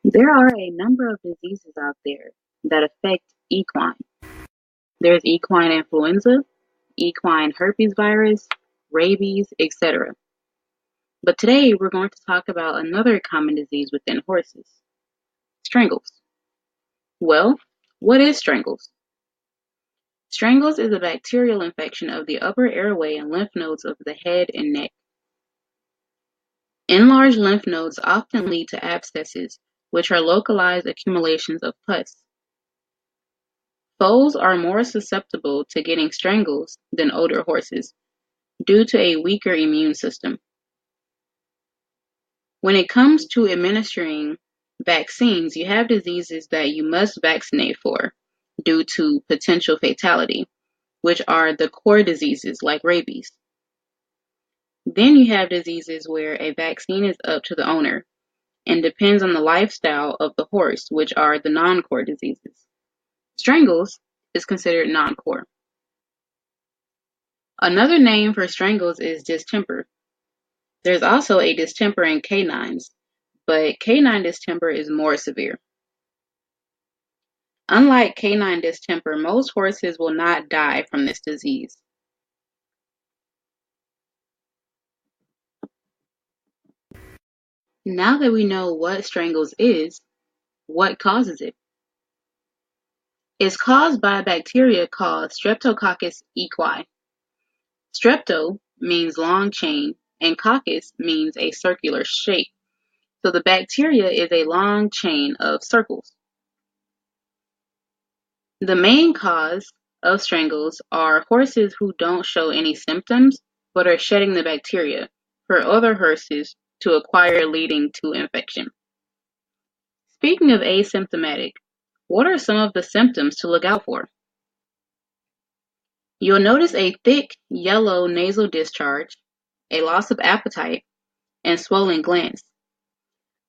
There are a number of diseases out there that affect equine. There's equine influenza, equine herpes virus, rabies, etc. But today we're going to talk about another common disease within horses, strangles. Well, what is strangles? Strangles is a bacterial infection of the upper airway and lymph nodes of the head and neck. Enlarged lymph nodes often lead to abscesses, which are localized accumulations of pus. Foals are more susceptible to getting strangles than older horses due to a weaker immune system. When it comes to administering vaccines, you have diseases that you must vaccinate for due to potential fatality, which are the core diseases like rabies. Then you have diseases where a vaccine is up to the owner and depends on the lifestyle of the horse, which are the non-core diseases. Strangles is considered non-core. Another name for strangles is distemper. There's also a distemper in canines, but canine distemper is more severe. Unlike canine distemper, most horses will not die from this disease. Now that we know what strangles is, what causes it? It's caused by a bacteria called Streptococcus equi. Strepto means long chain, and coccus means a circular shape. So the bacteria is a long chain of circles. The main cause of strangles are horses who don't show any symptoms but are shedding the bacteria for other horses to acquire, leading to infection. Speaking of asymptomatic, what are some of the symptoms to look out for? You'll notice a thick yellow nasal discharge, a loss of appetite, and swollen glands.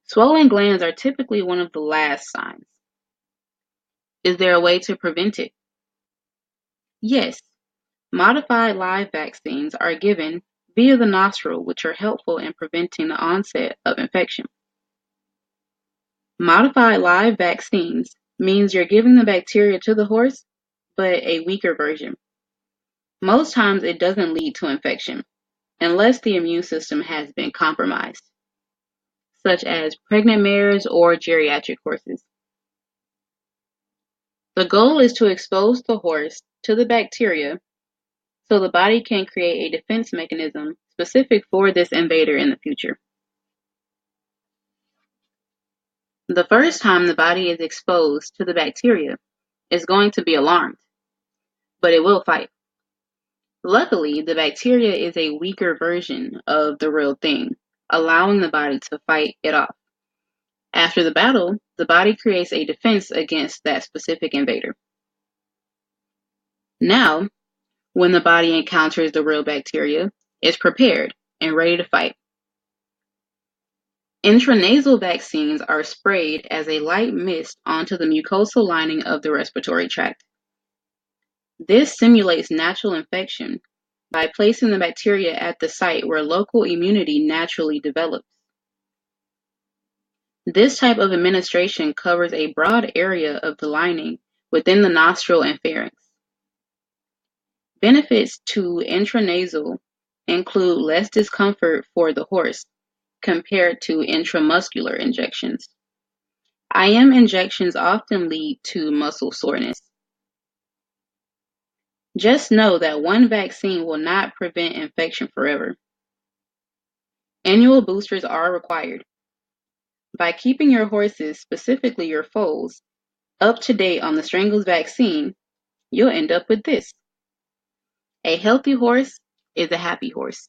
Swollen glands are typically one of the last signs. Is there a way to prevent it? Yes. Modified live vaccines are given via the nostril, which are helpful in preventing the onset of infection. Modified live vaccines means you're giving the bacteria to the horse, but a weaker version. Most times it doesn't lead to infection, unless the immune system has been compromised, such as pregnant mares or geriatric horses. The goal is to expose the horse to the bacteria so the body can create a defense mechanism specific for this invader in the future. The first time the body is exposed to the bacteria, it's going to be alarmed, but it will fight. Luckily, the bacteria is a weaker version of the real thing, allowing the body to fight it off. After the battle, the body creates a defense against that specific invader. Now, when the body encounters the real bacteria, it's prepared and ready to fight. Intranasal vaccines are sprayed as a light mist onto the mucosal lining of the respiratory tract. This simulates natural infection by placing the bacteria at the site where local immunity naturally develops. This type of administration covers a broad area of the lining within the nostril and pharynx. Benefits to intranasal include less discomfort for the horse compared to intramuscular injections. IM injections often lead to muscle soreness. Just know that one vaccine will not prevent infection forever. Annual boosters are required. By keeping your horses, specifically your foals, up to date on the strangles vaccine, you'll end up with this. A healthy horse is a happy horse.